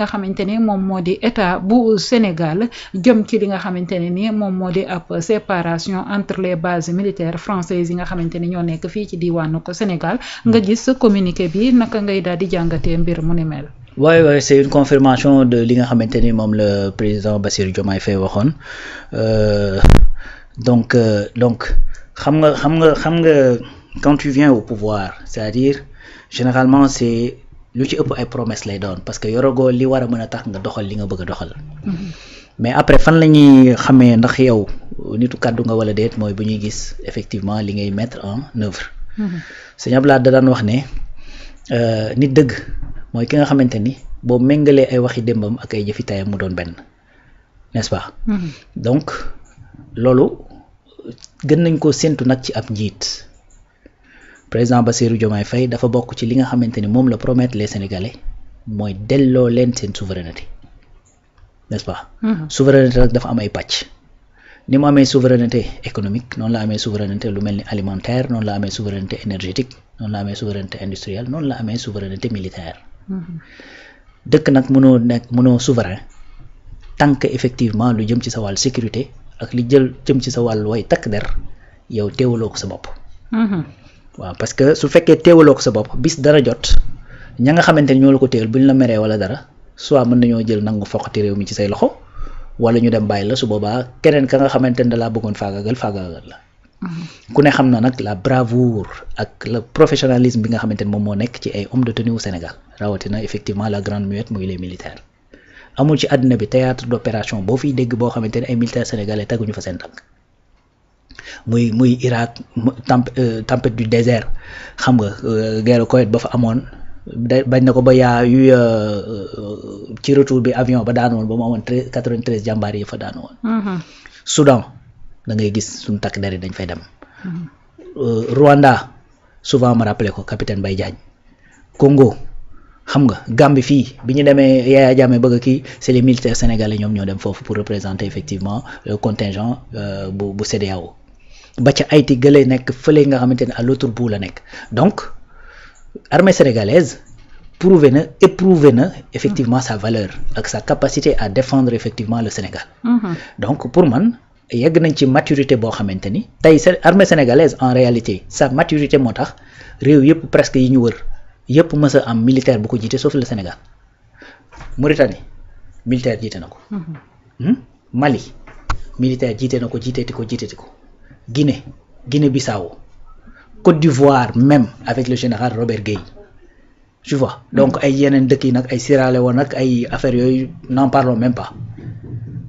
nga xamante ne moom moo di état bu Sénégal jëm ci li nga xamante ne ni moom moo di ab séparation entre les bases militaires françaises yi nga xamante ne ñoo nekk fii ci diwaanu ko Sénégal nga gis communiqué bi naka ngay daal di jàngatee mbir mu ni mel. Ouais, c'est une confirmation de li nga xamante ni moom le président Bassirou Diomaye Faye waxoon donc xam nga quand tu viens au pouvoir c'est-à-dire généralement c'est lu ci ëpp ay promesses lay doon parce que yorogoo li war a mën a tax nga doxal li nga bëgg a doxal mais après fan la ñuy xamee ndax yow nitu kàddu nga wala déet mooy bu ñuy gis effectivement li ngay mettre en œuvre Sëñ Abdoulaye da daan wax ne nit dëgg mooy ki nga xamante ni boo méngalee ay waxi démbam ak ay jëfi tayam mu doon benn n'est-ce pas donc loolu gën nañ ko séntu nag ci ab njiit président Bassirou Diomaye Faye dafa bokk ci li nga xamante ni moom la promettre les Sénégalais mooy delloo leen seen souveraineté n'est-ce pas souveraineté nag dafa am ay pàcc ni mu amee souveraineté économique noonu la amee souveraineté lu mel ni alimentaire noonu la amee souveraineté énergétique noonu la amee souveraineté industrielle noonu la amee souveraineté militaire dëkk nag mënoo souverain tant que effectivement lu jëm ci sa wàllu sécurité ak li jëm ci sa wàllu way takk der yow teewaloo ko sa bopp waaw parce que su fekkee teewaloo ko sa bopp bis dara jot ña nga xamante ni ñoo la ko teewal buñ la meree wala dara soit mën nañoo jël nangu foqati réew mi ci say loxo wala ñu dem bàyyi la su boobaa keneen ka nga xamante ne da laa bëggoon faagaagal la ku ne xam na nag la bravoure ak le professionnalisme bi nga xamante ne moom moo nekk ci ay hommes de tenue au Sénégal rawatina effectivement la grande muette muy les militaires amul ci àddina bi théâtre d'opération boo fiy dégg boo xamante ne ay militaires sénégalais teguñu fa seen tànk muy Irak tempête du désert xam nga guerre Koweït ba fa amoon bañ na ko ba yaa yu ci retour bi avion ba daanu woon ba mu amoon 93 jàmbaar yi fa daanu woon Soudan da ngay gis suñu takk der yi dañ fay dem Rwanda souvent ma rappelé ko capitaine Baye Diagne Congo xam nga Gambie fii bi ñu demee Yaya Jammeh bëgg kii c'est les militaires sénégalais ñoom ñoo dem foofu pour représenter effectivement le contingent bu CEDEAO ba ca Haïti gëlee nekk fële nga xamante ne à l'autre bout la nekk donc armée sénégalaise éprouvé na effectivement sa valeur ak sa capacité à défendre effectivement le Sénégal donc pour man yegg nañ ci maturité boo xamante ni tey armée sénégalaise en réalité sa maturité moo tax réew yëpp presque yi ñu wër yëpp mës a am militaire bu ko jiite sauf le Sénégal Mauritanie militaire jiite na ko Mali militaire jiite na ko jiiteeti ko Guinée-Bissau Côte d'Ivoire même avec le général Robert Gueye tu vois donc ay yeneen dëkk yi nag ay Sierra Leone nag ay affaires yooyu n'en parlons même pas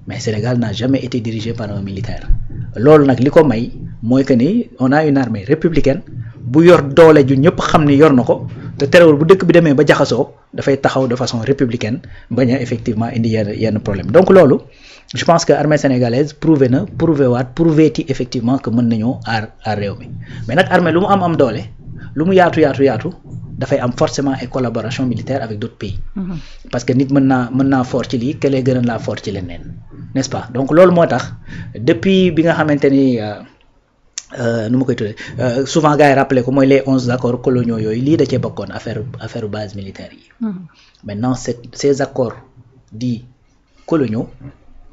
mais Sénégal n'a jamais été dirigé par un militaire loolu nag li ko may mooy que ni on a une armée républicaine bu yor doole ju ñëpp xam ni yor na ko te terewul bu dëkk bi demee ba jaxasoo dafay taxaw de façon républicaine bañ a effectivement indi yenn problème donc loolu je pense que armée sénégalaise prouvé effectivement que mën nañoo aar réew mi mais nag armée lu mu am doole lu mu yaatu dafay am forcément ay collaboration militaire avec d'autres pays parce que nit mën naa fort ci lii kelee gën a laa fort ci leneen n'est-ce pas donc loolu moo tax depuis bi nga xamante ni nu ma koy tuddee souvent gars yi rappelé ko mooy les 11 accords coloniaux yooyu lii da cee bokkoon affaire base militaire yi maintenant ces accords dits coloniaux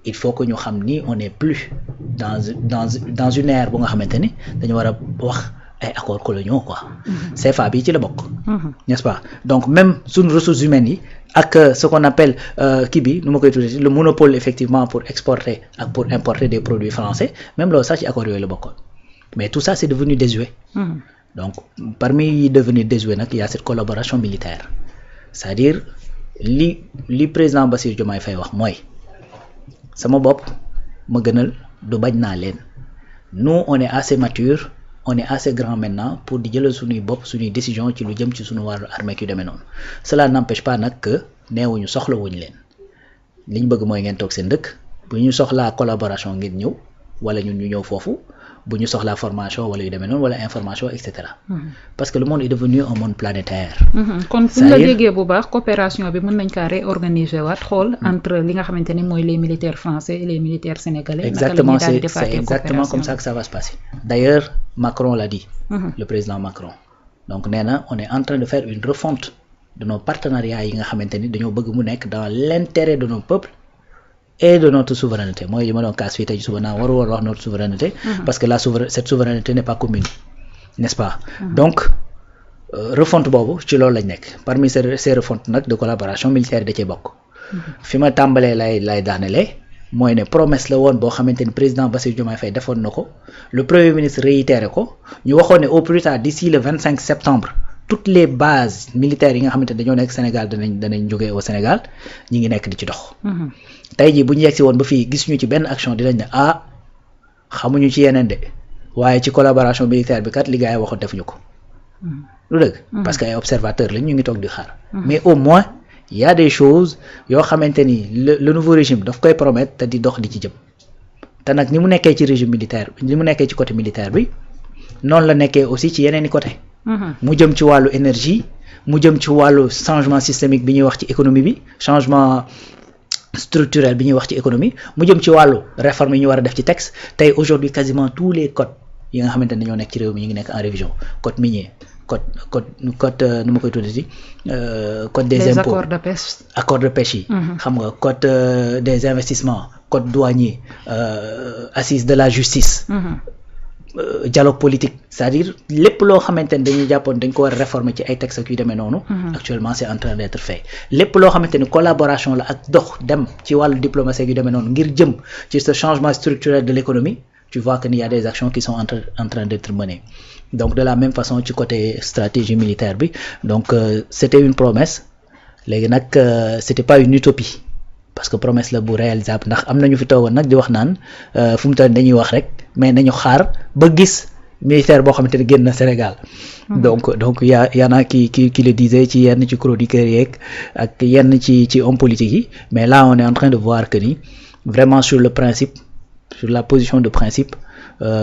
il faut que ñu xam ni on n'est plus dans une ère bu nga xamante ni dañu war a wax ay accords coloniaux quoi CFA bi ci la bokk n'est-ce pas donc même suñu ressources humaines yi ak ce qu'on appelle kii bi nu ma koy tuddee le monopole effectivement pour exporter ak pour importer des produits français même loolu sax ci accords yooyu la bokkoon mais tout ça c'est devenu désuet donc parmi yi devenu désuet nag il y a cette collaboration militaire c'est-à-dire li président Bassirou Diomaye Faye wax mooy sama bopp ma gënal du bañ naa leen nous on est assez mature on est assez grand maintenant pour di jëlal suñuy bopp suñuy décision ci lu jëm ci suñu wàllu armée yu demee noonu cela n'empêche pas nag que neewuñu soxla wuñu leen li ñu bëgg mooy ngeen toog seen dëkk bu ñu soxlaa collaboration ngeen ñëw wala ñun ñu ñëw foofu bu ñu soxlaa formation wala yu demee noonu wala information et cetera parce que le monde est devenu un monde planétaire kon fu ñu la déggee bu baax coopération bi mën nañ kaa réorganiser waat xool entre li nga xamante ni mooy les militaires français et les militaires sénégalais exactement c'est exactement comme ça que ça va se passer d'ailleurs Macron l'a dit le président Macron donc nee na on est en train de faire une refonte de nos partenariats yi nga xamante ni dañoo bëgg mu nekk dans l'intérêt de nos peuples et de notre souveraineté mooy li ma doon kaas fii tey suba naa waru woon wax notre souveraineté parce que cette souveraineté n'est pas commune n'est-ce pas donc refonte boobu ci loolu lañ nekk parmi ces refontes nag de collaboration militaire da cee bokk fi ma tàmbalee lay daanelee mooy ne promesse la woon boo xamante ni président Bassirou Diomaye Faye defoon na ko le premier ministre réitéré ko ñu waxoon ne au plus tard d'ici le 25 septembre toutes les bases militaires yi nga xamante ne dañoo nekk Sénégal danañ jógee au Sénégal ñi ngi nekk di ci dox tey jii bu ñu yegsi woon ba fii gisuñu ci benn action dinañ ne xamuñu ci yeneen de waaye ci collaboration militaire bi kat li gars yi waxoon defuñu ko lu dëgg parce que ay observateurs lañ ñu ngi toog di xaar mais au moins il y a des choses yoo xamante ni le nouveau régime daf koy promettre te di dox di ci jëm te nag ni mu nekkee ci régime militaire ni mu nekkee ci côté militaire bi noonu la nekkee aussi ci yeneen i côté mu jëm ci wàllu énergie mu jëm ci wàllu changement systémique bi ñuy wax ci économie bi changement structurel bi ñuy wax ci économie mu jëm ci wàllu réforme yi ñu war a def ci texte tey aujourd'hui quasiment tous les codes yi nga xamante ne ñoo nekk ci réew mi ñu ngi nekk en révision code minier code nu ma koy tuddati code des impôts accord de pêche yi xam nga code des investissements code douanier assise de la justice dialogue politique c'est-à-dire lépp loo xamante ne dañuy jàppoon dañ ko war a réformer ci ay textes ak yu demee noonu actuellement c'est en train d'être fait lépp loo xamante ni collaboration la ak dox dem ci wàllu diplomatie yu demee noonu ngir jëm ci ce changement structurel de l'économie tu vois que il y a des actions qui sont en train d'être menées donc de la même façon ci côté stratégie militaire bi donc c'était une promesse léegi nag c'était pas une utopie parce que promesse la bu réalisable ndax am nañu fi toogoon nag di wax naan fu mu toll dañuy wax rek mais nañu xaar ba gis militaire boo xamante ne génn na Sénégal donc y en a qui le disait ci yenn ci chroniqueurs yeeg ak yenn ci hommes politiques yi mais là on est en train de voir que ni vraiment sur le principe sur la position de principe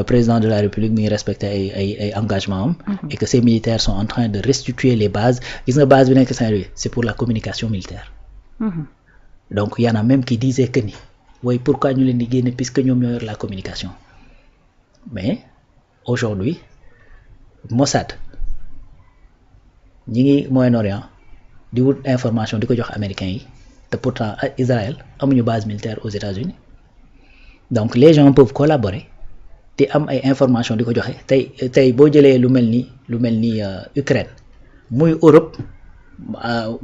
président de la République mi ngi respecté ay engagement am et que ces militaires sont en train de restituer les bases gis nga base bi nekk Saint-Louis c'est pour la communication militaire donc y en a même qui disaient que ni oui pourquoi ñu leen di génne puisque ñoom ñoo yor la communication mais aujourd'hui Mossad ñi ngi Moyen-Orient di wut information di ko jox américains yi te pourtant Israël amuñu base militaire aux États-Unis donc les gens peuvent collaborer te am ay information di ko joxe tey boo jëlee lu mel ni Ukraine muy Europe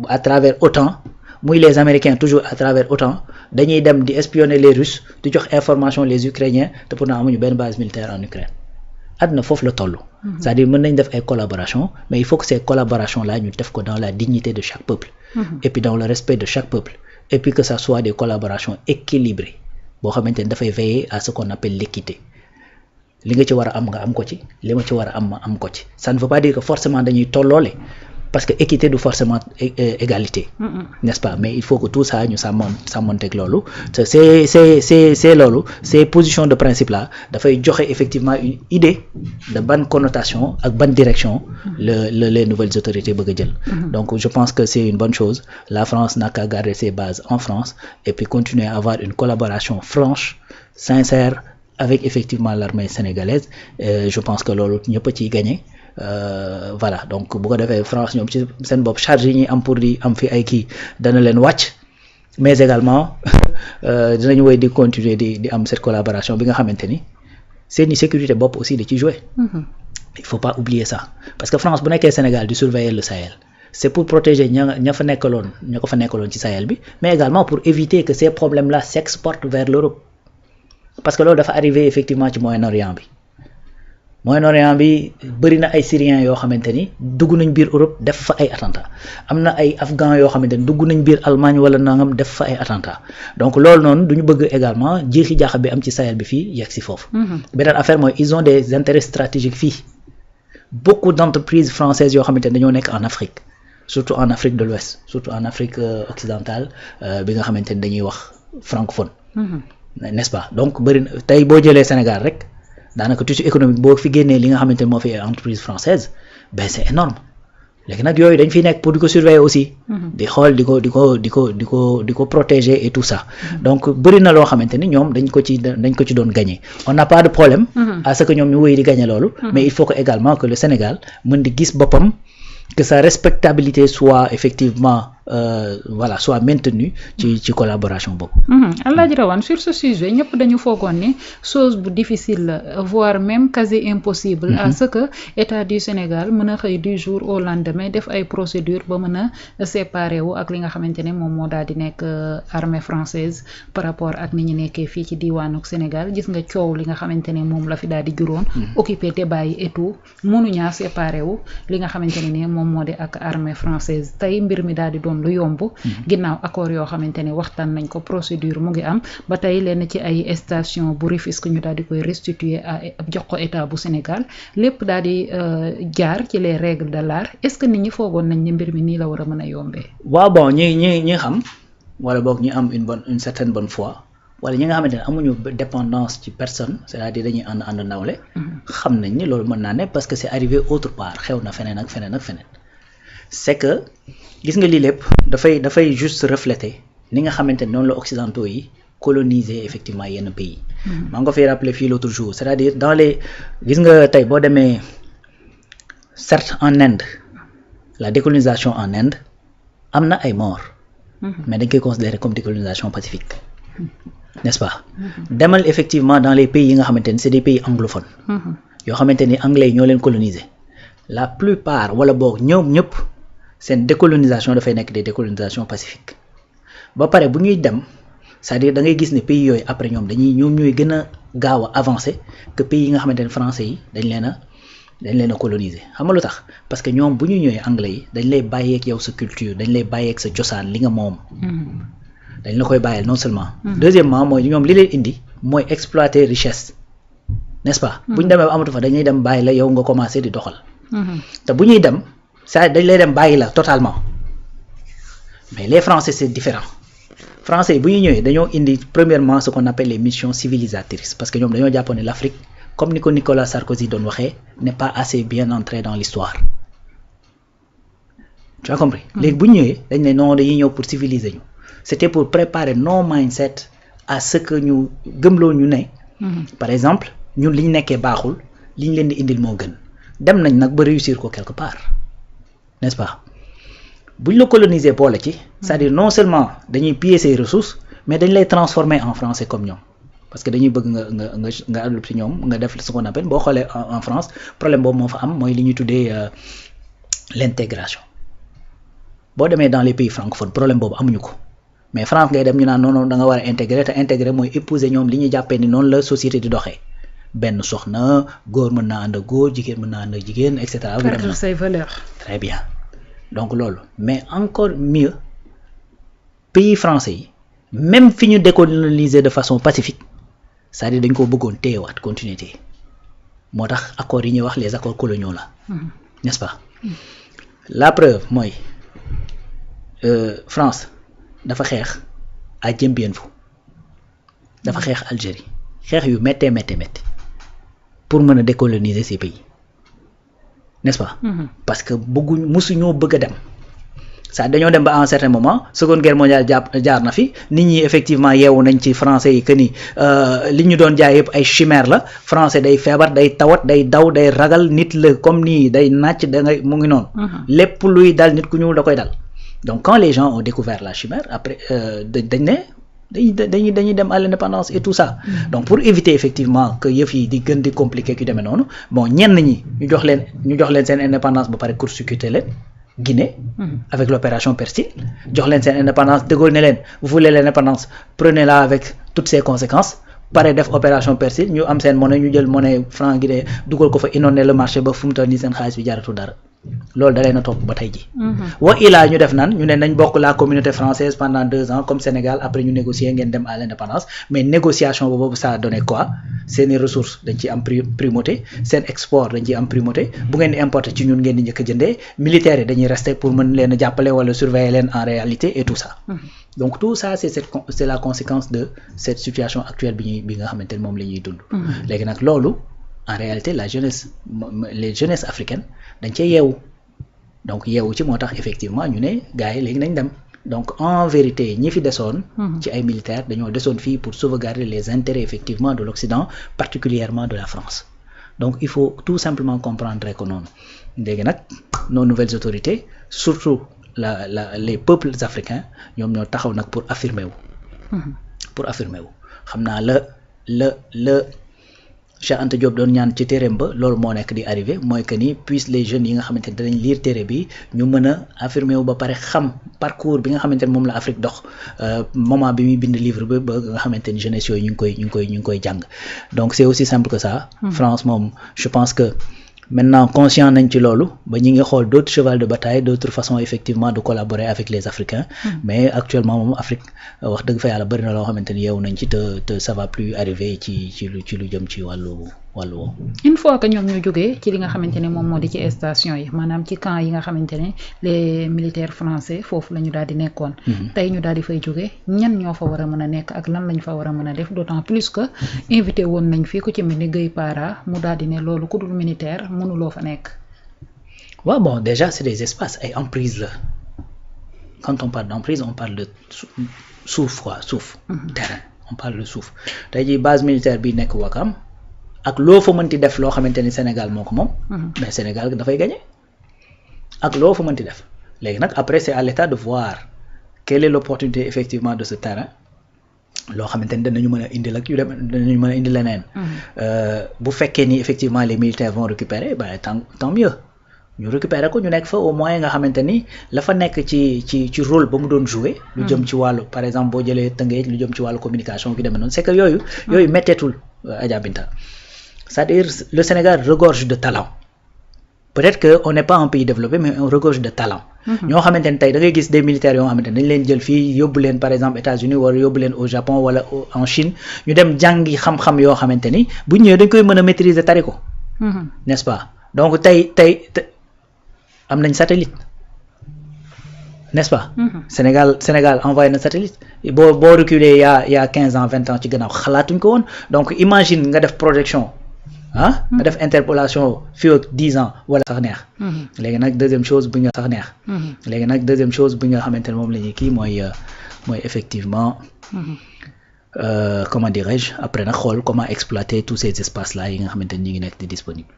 à travers OTAN muy les Américains toujours à travers OTAN dañuy dem di espionner les Russes di jox information les Ukrainiens te pourtant amuñu benn base militaire en Ukraine àdduna foofu la toll c'est-à-dire mën nañ def ay collaboration mais il faut que ces collaborations là ñu def ko dans la dignité de chaque peuple et puis dans le respect de chaque peuple et puis que ça soit des collaborations équilibrées boo xamante ne dafay veiller à ce qu'on appelle l'équité li nga ci war a am nga am ko ci li ma ci war a am ma am ko ci ça ne veut pas dire que forcément dañuy tolloole parce que équité du forcément égalité n'est-ce pas mais il faut que tout ça ñu sàmmonteeg loolu te c'est loolu ces positions de principe là dafay joxe effectivement une idée de bonne connotation ak bonne direction les nouvelles autorités bëgg a jël donc je pense que c'est une bonne chose la France n'a qu'à garder ses bases en France et puis continuer à avoir une collaboration franche sincère avec effectivement l'armée sénégalaise je pense que loolu ñëpp a ciy gagné voilà donc bu ko defee France ñoom ci seen bopp charge yi ñuy am pour di am fi ay kii dana leen wàcc mais également dinañu woy di continuer di am cette collaboration bi nga xamante ni seeni sécurité bopp aussi da ci jouer il faut pas oublier ça parce que France bu nekkee Sénégal di surveiller le Sahel c'est pour protéger ña fa nekkaloon ci Sahel bi mais également pour éviter que ces problèmes là s'exportent vers l'Europe parce que loolu dafa arrivé effectivement ci Moyen-Orient bi bëri na ay Syriens yoo xamante ni dugg nañ biir Europe def fa ay attentats am na ay Afghans yoo xamante ni dugg nañ biir Allemagne wala nangam def fa ay attentats donc loolu noonu du ñu bëgg également jeexi jaaxa bi am ci Sahel bi fii yegg si foofu. beneen affaire mooy ils ont des intérêts stratégiques fii beaucoup d'entreprises françaises yoo xamante ni dañoo nekk en Afrique surtout en Afrique de l'Ouest surtout en Afrique occidentale bi nga xamante ni dañuy wax francophone. n'est-ce pas donc bëri na tey boo jëlee Sénégal rek. daanaka tissu économique boo fi génnee li nga xamante ne moo fi entreprise française ben c'est énorme léegi nag yooyu dañ fiy nekk pour di ko surveiller aussi di xool di ko protéger et tout ça donc bëri na loo xamante ni ñoom dañ ko ci doon gagner on n'a pas de problème à ce que ñoom ñu wéy di gagner loolu mais il faut que également que le Sénégal mën di gis boppam que sa respectabilité soit effectivement voilà soit maintenue ci collaboration boobu. Alaaji Rawane sur ce sujet ñëpp dañu foogoon ni chose bu difficile la voire même quasi impossible à ce que état du Sénégal mën a xëy du jour au lendemain def ay procédures ba mën a séparer wu ak li nga xamante ne moom moo daal di nekk armée française par rapport ak ni ñu nekkee fii ci diwaanu Sénégal gis nga coow li nga xamante ne moom la fi daal di juróon occupé te bàyyi et tout mënuñaa séparer wu li nga xamante ne moom moo di ak armée française tey mbir mi daal di doon lu yomb ginnaaw accord yoo xamante ne waxtaan nañ ko procédure mu ngi am ba tey leen ci ay station bu Rufisque ñu daal di koy restituer jox ko état bu Sénégal lépp daal di jaar ci les règles de l'art est-ce que nit ñi foogoon nañ ne mbir mi nii la war a mën a yombee. waaw bon ñi xam wala boog ñi am une certaine bonne foi wala ñi nga xamante ne amuñu dépendance ci personne c'est-à-dire dañuy ànd nawle xam nañ ni loolu mën naa ne parce que c'est arrivé autre part xew na feneen ak feneen c'est que gis nga lii lépp dafay juste refléter ni nga xamante ne noonu la occidentaux yi coloniser effectivement yenn pays. maa ngi ko fiy rappeler fii l'autre jour c'est-à-dire dans les gis nga tey boo demee certes en Inde la décolonisation en Inde am na ay morts. mais dañ koy considérer comme décolonisation pacifique. n'est-ce pas. demal effectivement dans les pays yi nga xamante ni c'est des pays anglophones. yoo xamante ni anglais yi ñoo leen coloniser la plupart wala boog ñoom ñëpp seen décolonisation dafay nekk des décolonisations pacifiques ba pare bu ñuy dem c'est-à-dire da ngay gis ne pays yooyu après ñoom ñooy gën a gaaw a avancer que pays yi nga xamante ne français yi dañ leen a coloniser xam nga lu tax parce que ñoom bu ñu ñëwee anglais yi dañ lay bàyyeeg yow sa culture dañ lay bàyyeeg sa cosaan li nga moom. dañ la koy bàyyeel non seulement. deuxièmement mooy ñoom li leen indi mooy exploiter richesse n'est-ce pas. bu ñu demee ba amatu fa dañuy dem bàyyi la yow nga commencer di doxal. te bu ñuy dem ça dañ lay dem bàyyi la totalement mais les Français c'est différent Français yi bu ñu ñëwee dañoo indi premièrement ce qu'on appelle les missions civilisatrices parce que ñoom dañoo jàppoon ne l'Afrique comme ni ko Nicolas Sarkozy doon waxee n'est pas assez bien entré dans l'histoire tu as compris. léegi bu ñu ñëwee dañ ne non dañuy ñëw pour civiliser ñu c'était pour préparer nos mindset à ce que ñu gëmloo ñu ne. par exemple ñun li ñu nekkee baaxul li ñu leen di indil moo gën dem nañ nag ba réussir ko quelque part n'est-ce pas bu ñu la coloniser boole ci c'est-à-dire non seulement dañuy piller ses ressources mais dañ lay transformer en français comme ñoom parce que dañuy bëgg nga adopté ñoom nga def ce qu'on appelle boo xoolee en France problème boobu moo fa am mooy li ñuy tuddee l'intégration boo demee dans les pays francophones problème boobu amuñu ko mais France ngay dem ñu naan non da nga war a intégrer te intégrer mooy épouser ñoom li ñuy jàppee ni noonu la société di doxee benn soxna góor mën naa ànd ak góor jigéen mën naa ànd ak jigéen et cetera. perdre ses valeurs. très bien donc loolu mais encore mieux pays français yi même fi ñu décoloniser de façon pacifique c'est-à-dire dañ ko bëggoon téyewaat continuité moo tax accords yi ñuy wax les accords coloniaux la. n'est-ce pas. la preuve mooy France dafa xeex à Dien Bien Phu dafa xeex Algérie xeex yu méttee pour mën a décoloniser ces pays n'est-ce pas. parce que musuñoo bëgg a dem ça dañoo dem ba à un certain moment seconde guerre mondiale jaar na fi nit ñi effectivement yeewu nañ ci français yi que ni li ñu doon jaay yëpp ay chimère la français day feebar day tawat day daw day ragal nit la comme nii day nàcc da ngay mu ngi noonu. lépp luy dal nit ku ñuul da koy dal donc quand les gens ont découvert la chimère après dañ ne dañuy dem à l'indépendance et tout ça. donc pour éviter effectivement que yëf yi di gën di compliqué ki demee noonu bon ñenn ñi ñu jox leen seen indépendance ba pare court-circuiter leen Guinée. avec l'opération Persil jox leen seen indépendance De Gaulle ne leen vous voulez l'indépendance prenez-la avec toutes ses conséquences pare def opération Persil ñu am seen monnaie ñu jël monnaie franc guinéen dugal ko fa inondé le marché ba fu mu toll nii seen xaalis bi jaratu dara. loolu da leen a topp ba tey ji. wa ilaa ñu def ñu ne nañ bokk la communauté française pendant 2 ans comme Sénégal après ñu négocier ngeen dem à l'indépendance mais négociation boobu ça a donné quoi seeni ressources dañ ciy am primauté seen export dañ ciy am primauté bu ngeen di importer ci ñun ngeen di njëkk a jëndee militaires yi dañuy rester pour mën leen a jàppale wala surveiller leen en réalité et tout ça. donc tout ça c'est la conséquence de cette situation actuelle bi nga xamante ne moom la ñuy dund. léegi nag loolu. en réalité les jeunesses africaines dañ cee yeewu donc yeewu ci moo tax effectivement ñu ne gars yi léegi nañ dem donc en vérité ñi fi desoon ci ay militaires dañoo desoon fii pour sauvegarder les intérêts effectivement de l'Occident particulièrement de la France donc il faut tout simplement comprendre que noonu léegi nag nos nouvelles autorités surtout les peuples africains ñoom ñoo taxaw nag pour affirmer wu xam naa la Cheikh Anta Diop doon ñaan ci téereem ba loolu moo nekk di arrivé mooy que ni puisse les jeunes yi nga xamante ne danañ lire téere bi ñu mën a affirmer wu ba pare xam parcours bi nga xamante ne moom la Afrique dox moment bi muy bind livre bi ba nga xamante ni jeunesse yooyu ñu ngi koy jàng donc c'est aussi simple que ça. France moom je pense que maintenant conscient nañ ci loolu ba ñi ngi xool d'autres chevals de bataille d'autres façons effectivement de collaborer avec les Africains mais actuellement moom Afrique wax dëgg fa yàlla bëri na loo xamante ni yeewu nañ ci te ça va plus arriver ci lu jëm ci wàllu woowu. une fois que ñoom ñu jógee ci li nga xamante ne moom moo di ci station yi maanaam ci camp yi nga xamante ne les militaires français foofu la ñu daal di nekkoon. tey ñu daal di fay jógee ñan ñoo fa war a mën a nekk ak lan lañ fa war a mën a def d'autant plus que invité woon nañ fii ku ci mel ni Guèye Para mu daal di ne loolu ku dul militaire mënuloo fa nekk. waaw bon déjà c'est des espaces ay emprises la quand on parle d'emprise on parle de suuf terrain on parle de suuf tey jii base militaire bi nekk Ouakam ak loo fa mënti def loo xamante ni Sénégal moo ko moom mais Sénégal dafay gagner ak loo fa mënti def léegi nag après c'est à l'État de voir quelle est l'opportunité effectivement de ce terrain loo xamante ni danañu mën a indil ak yu dem danañu mën a indi leneen bu fekkee ni effectivement les militaires vont récupérer tant mieux ñu récupérer ko ñu nekk fa au moins nga xamante ni la fa nekk ci rôle ba mu doon jouer lu jëm ci wàllu par exemple boo jëlee Tëngéej lu jëm ci wàllu communication gi demee noonu c'est que yooyu metteetul Adja Binta c'est-à-dire le Sénégal regorge de talent peut-être que on n'est pas un pays développé mais on regorge de talent ñoo xamante ni tey da ngay gis des militaires yoo xamante ni dañ leen jël fii yóbbu leen par exemple États-Unis wala yóbbu leen au Japon wala en Chine ñu dem jàngi xam-xam yoo xamante ni bu ñëwee dañ koy mën a maîtriser tari ko n'est-ce pas donc tey am nañ satellite n'est-ce pas Sénégal envoyé na satellite boo reculer il y a 15 ans 20 ans ci gannaaw xalaatuñ ko woon donc imagine nga def projection nga def interpolation fii ak 10 ans wala sax neex léegi nag deuxième chose bu nga xamante ne moom la ñuy kii mooy effectivement comment dirais-je après nag xool comment exploiter tous ces espaces là yi nga xamante ni ñu ngi nekk di disponible.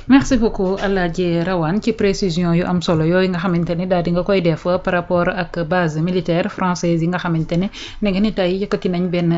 merci beaucoup Alaaji Rawane ci précision yu am solo yooyu nga xamante ni daal di nga koy def par rapport ak base militaire française yi nga xamante ne nga ni tey yëkkati nañ benn